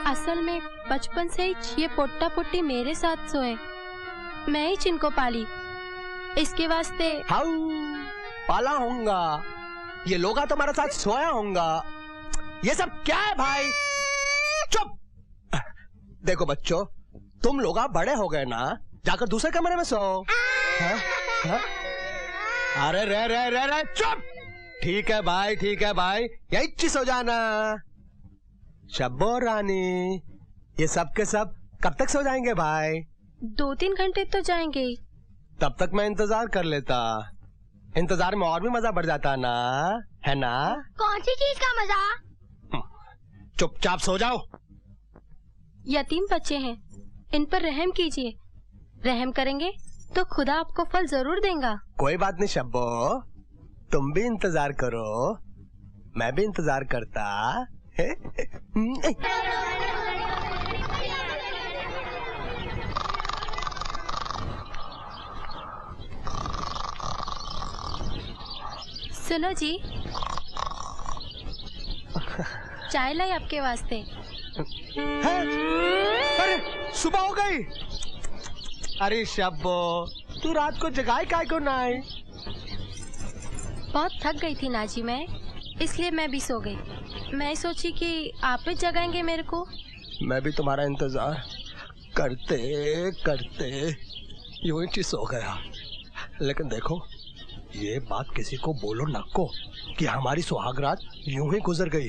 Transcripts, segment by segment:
असल में बचपन से ही ये पोट्टा पोट्टी मेरे साथ सोए, मैं ही जिनको पाली, इसके वास्ते पाला होगा। ये लोग तुम्हारे साथ सोया होगा। ये सब क्या है भाई? चुप। देखो बच्चों, तुम लोग बड़े हो गए ना, जाकर दूसरे कमरे में सो। हा? अरे रे चुप। ठीक है भाई, ठीक है भाई, यही चीज हो जाना। शब्बो रानी, ये सब के सब कब तक सो जाएंगे भाई? 2-3 घंटे तो जाएंगे ही। तब तक मैं इंतजार कर लेता। इंतजार में और भी मजा बढ़ जाता ना, है ना? कौन सी चीज का मजा? चुपचाप सो जाओ। यतीम बच्चे हैं, इन पर रहम कीजिए। रहम करेंगे तो खुदा आपको फल जरूर देगा। कोई बात नहीं शब्बो, तुम भी इंतजार करो, मैं भी इंतजार करता। सुनो जी, चाय लाई आपके वास्ते। है? अरे सुबह हो गई। अरे शब्बो, तू रात को जगाए काय को ना आई? बहुत थक गई थी नाजी मैं, इसलिए मैं भी सो गई। मैं सोची कि आप भी जगाएंगे मेरे को। मैं भी तुम्हारा इंतजार करते करते यूं ही सो गया। लेकिन देखो, ये बात किसी को बोलो नको कि हमारी सुहागरात यूं ही गुजर गई।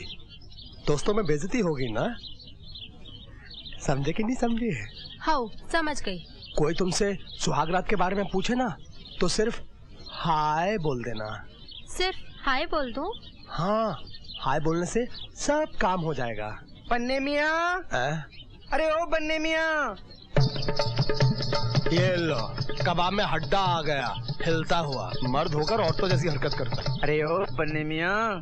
दोस्तों में बेइज्जती होगी ना, समझे कि नहीं समझे? हाँ, समझ गई। कोई तुमसे सुहागरात के बारे में पूछे ना तो सिर्फ हाय बोल देना। सिर्फ हाय बोल दूं? हाँ, हाय बोलने से सब काम हो जाएगा। बन्ने मियाँ, अरे ओ बन्ने मियाँ, ये लो, कबाब में हड्डा आ गया, हिलता हुआ। मर्द होकर औरतों जैसी हरकत करता है। अरे ओ बन्ने मियाँ,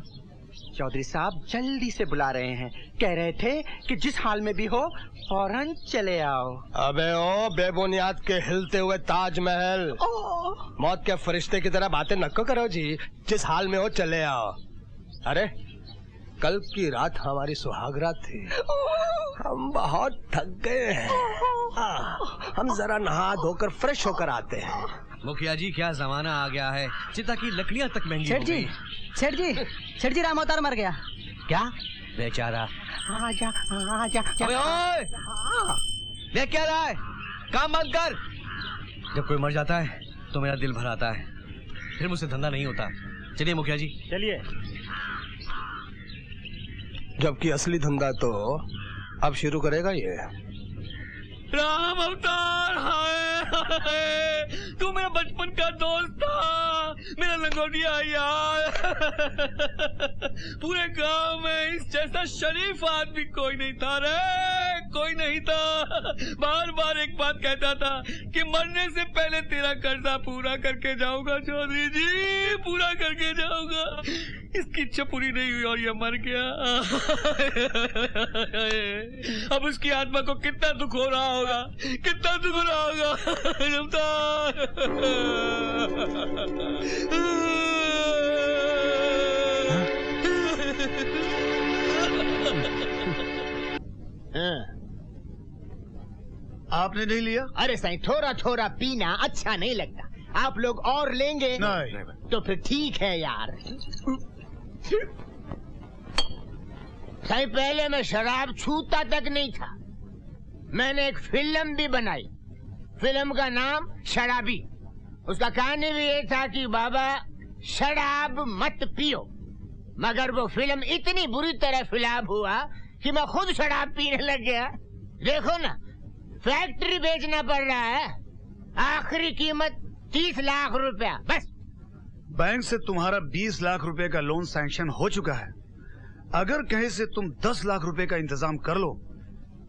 चौधरी साहब जल्दी से बुला रहे हैं। कह रहे थे कि जिस हाल में भी हो फौरन चले आओ। अबे ओ बेबुनियाद के हिलते हुए ताजमहल, मौत के फरिश्ते की तरह बातें नको करो जी। जिस हाल में हो चले आओ। अरे कल की रात हमारी सुहागरात थी, हम बहुत थक गए हैं। हम जरा नहा धोकर फ्रेश होकर आते हैं। मुखिया जी, क्या जमाना आ गया है, चिता की लकड़ियां तक महंगी हो गई। सेठ जी राम अवतार मर गया। क्या? बेचारा। आजा आजा। अबे ओए, देख क्या रहा है? काम बंद कर। जब कोई मर जाता है तो मेरा दिल भर आता है, फिर मुझसे धंधा नहीं होता। चलिए मुखिया जी, चलिए। जबकि असली धंधा तो अब शुरू करेगा ये। राम अवतार, हाय तू मेरा बचपन का दोस्त था, मेरा लंगोटिया यार। पूरे गांव में इस जैसा शरीफ आदमी कोई नहीं था रे, कोई नहीं था। बार बार एक बात कहता था कि मरने से पहले तेरा कर्जा पूरा करके जाऊंगा चौधरी जी, पूरा करके जाऊंगा। इसकी इच्छा पूरी नहीं हुई और ये मर गया। अब उसकी आत्मा को कितना दुख हो रहा होगा, कितना दुख हो रहा होगा। आपने नहीं लिया? अरे साईं, थोड़ा थोड़ा पीना अच्छा नहीं लगता। आप लोग और लेंगे नहीं तो फिर ठीक है यार। साईं, पहले मैं शराब छूता तक नहीं था। मैंने एक फिल्म भी बनाई। फिल्म का नाम शराबी। उसका कहानी भी ये था कि बाबा शराब मत पियो। मगर वो फिल्म इतनी बुरी तरह फ्लॉप हुआ कि मैं खुद शराब पीने लग गया। देखो ना, फैक्ट्री बेचना पड़ रहा है, आखिरी कीमत 30 लाख रुपया बस। बैंक से तुम्हारा 20 लाख रुपए का लोन सैंक्शन हो चुका है। अगर कहीं से तुम 10 लाख रुपए का इंतजाम कर लो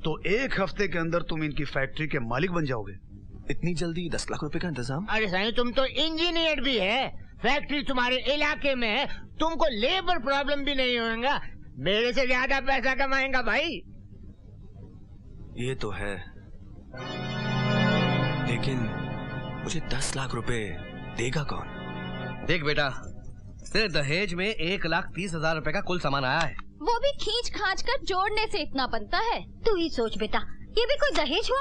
तो 1 हफ्ते के अंदर तुम इनकी फैक्ट्री के मालिक बन जाओगे। इतनी जल्दी 10 लाख रुपए का इंतजाम? अरे साईं, तुम तो इंजीनियर भी है, फैक्ट्री तुम्हारे इलाके में है, तुमको लेबर प्रॉब्लम भी नहीं होगा। मेरे से ज्यादा पैसा कमाएगा भाई। ये तो है, लेकिन मुझे 10 लाख रुपए देगा कौन? देख बेटा, तेरे दहेज में 1,30,000 रुपए का कुल सामान आया है। वो भी खींच खांच कर जोड़ने से इतना बनता है। तू ही सोच बेटा, ये भी कोई दहेज हुआ?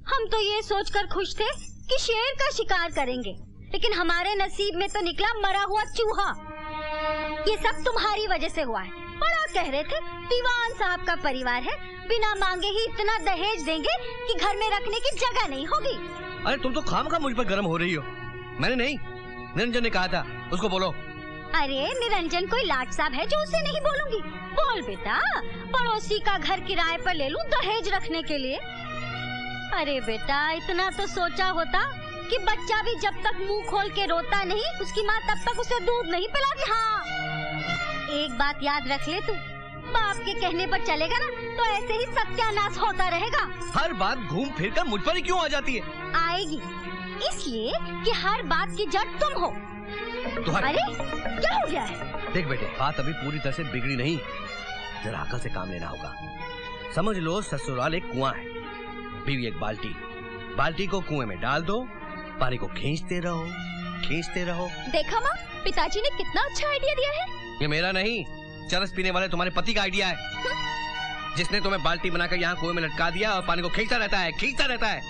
हम तो ये सोचकर खुश थे कि शेर का शिकार करेंगे, लेकिन हमारे नसीब में तो निकला मरा हुआ चूहा। ये सब तुम्हारी वजह से हुआ है। बड़ा कह रहे थे दीवान साहब का परिवार है, बिना मांगे ही इतना दहेज देंगे कि घर में रखने की जगह नहीं होगी। अरे तुम तो खामखा मुझ पर गर्म हो रही हो। मैंने नहीं, निरंजन ने कहा था, उसको बोलो। अरे निरंजन कोई लाट साहब है जो उसे नहीं बोलूंगी? बोल बेटा, पड़ोसी का घर किराए पर ले लूं दहेज रखने के लिए? अरे बेटा, इतना तो सोचा होता कि बच्चा भी जब तक मुंह खोल के रोता नहीं, उसकी माँ तब तक उसे दूध नहीं पिलाती। हाँ, एक बात याद रख ले, तू बाप के कहने पर चलेगा ना तो ऐसे ही सत्यानाश होता रहेगा। हर बात घूम फिर कर मुझ पर ही क्यों आ जाती है? आएगी, इसलिए कि हर बात की जड़ तुम हो। अरे क्या हो गया है? देख बेटे, बात अभी पूरी तरह से बिगड़ी नहीं, जरा अकल से काम लेना होगा। समझ लो ससुराल एक कुआं है, बीवी एक बाल्टी। बाल्टी को कुएं में डाल दो, पानी को खींचते रहो, खींचते रहो। देखा माँ, पिताजी ने कितना अच्छा आइडिया दिया है। ये मेरा नहीं, चरस पीने वाले तुम्हारे पति का आइडिया है, जिसने तुम्हें बाल्टी बनाकर यहाँ कुएं में लटका दिया और पानी को खींचता रहता है, खींचता रहता है।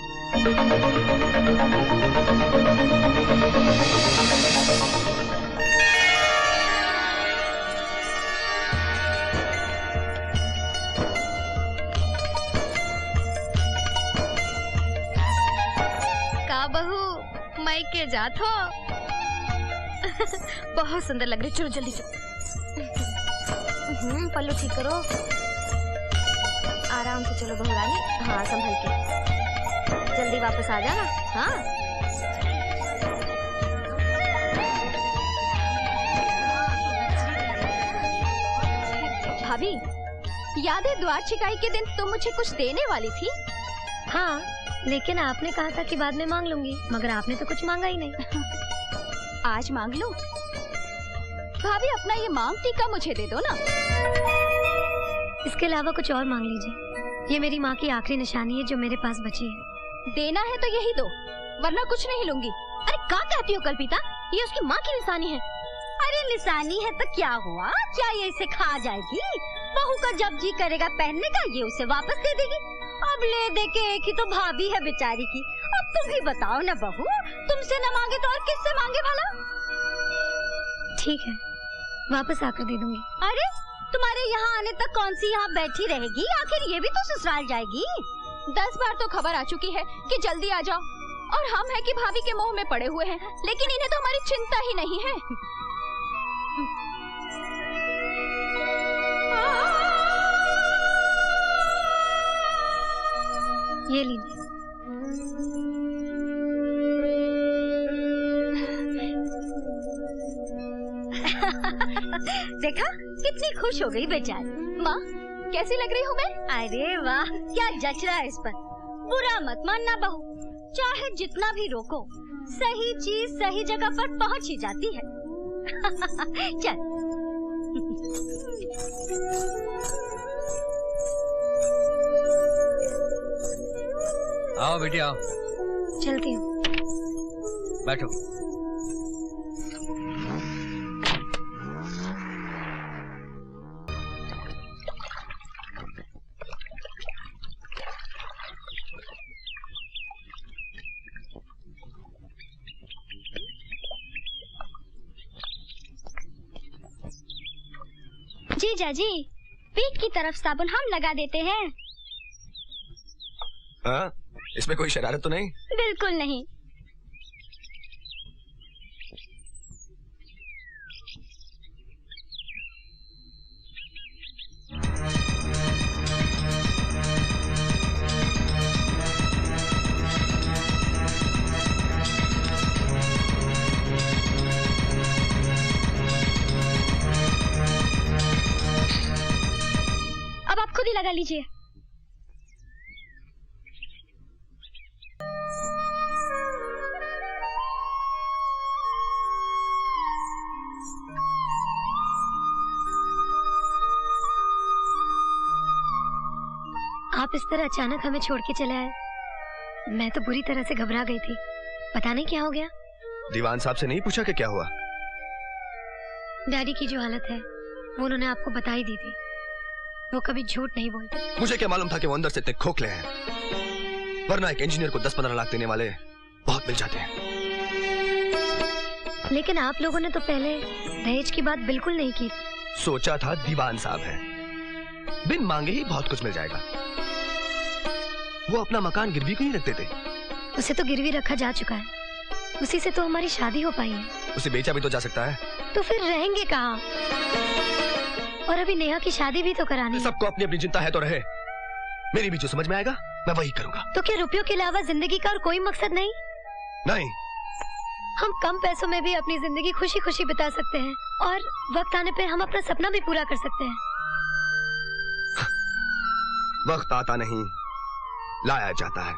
का बहू मई के जात हो। बहुत सुंदर लग रही, चलो जल्दी चलो। पल्लू ठीक करो, आराम से चलो बहू रानी। हाँ, संभल के, जल्दी वापस आ जाना। हाँ, भाभी, याद है द्वार छिकाई के दिन तुम मुझे कुछ देने वाली थी? हाँ, लेकिन आपने कहा था कि बाद में मांग लूंगी, मगर आपने तो कुछ मांगा ही नहीं। आज मांग लो भाभी, अपना ये मांग टीका मुझे दे दो ना। इसके अलावा कुछ और मांग लीजिए, ये मेरी माँ की आखिरी निशानी है जो मेरे पास बची है। देना है तो यही दो, वरना कुछ नहीं लूंगी। अरे क्या कहती हो कल्पिता, ये उसकी माँ की निशानी है। अरे निशानी है तो क्या हुआ, क्या ये इसे खा जाएगी? बहू का जब जी करेगा पहनने का, ये उसे वापस दे देगी। अब ले दे के एक ही तो भाभी है बेचारी की। अब तुम ही बताओ ना बहू, तुमसे न मांगे तो और किससे मांगे भला? ठीक है, वापस आकर दे दूंगी। अरे तुम्हारे यहाँ आने तक कौन सी यहाँ बैठी रहेगी? आखिर ये भी तो ससुराल जाएगी। 10 बार तो खबर आ चुकी है कि जल्दी आ जाओ, और हम है कि भाभी के मोह में पड़े हुए हैं, लेकिन इन्हें तो हमारी चिंता ही नहीं है। ये लीजिए। देखा कितनी खुश हो गई बेचारी। माँ, कैसी लग रही हूँ मैं? अरे वाह, क्या जच रहा है इस पर। बुरा मत मानना बहू, चाहे जितना भी रोको, सही चीज सही जगह पर पहुंच ही जाती है। चल। आओ बेटी आओ। चलती हूँ। बैठो। जीजा जी, पीठ की तरफ साबुन हम लगा देते हैं। हाँ? इसमें कोई शरारत तो नहीं? बिल्कुल नहीं। अब आप खुद ही लगा लीजिए। आप इस तरह अचानक हमें छोड़ के चले आए, मैं तो बुरी तरह से घबरा गई थी। पता नहीं क्या हो गया। दीवान साहब से नहीं पूछा कि क्या हुआ? डैडी की जो हालत है वो उन्होंने आपको बता ही दी थी। वो कभी झूठ नहीं बोलते। मुझे क्या मालूम था कि वो अंदर से इतने खोखले हैं, वरना एक इंजीनियर को 10-15 लाख देने वाले बहुत मिल जाते हैं। लेकिन आप लोगों ने तो पहले दहेज की बात बिल्कुल नहीं की। सोचा था दीवान साहब है, बिन मांगे ही बहुत कुछ मिल जाएगा। वो अपना मकान गिरवी क्यों नहीं रखते थे? उसे तो गिरवी रखा जा चुका है, उसी से तो हमारी शादी हो पाई है। उसे बेचा भी तो जा सकता है। तो फिर रहेंगे कहाँ? और अभी नेहा की शादी भी तो करानी है। सबको अपनी अपनी चिंता है तो रहे, मेरी भी जो समझ में आएगा मैं वही करूंगा। तो क्या रुपयों के अलावा जिंदगी का और कोई मकसद नहीं? नहीं। हम कम पैसों में भी अपनी जिंदगी खुशी खुशी बिता सकते हैं और वक्त आने पे हम अपना सपना भी पूरा कर सकते हैं। वक्त आता नहीं, लाया जाता है।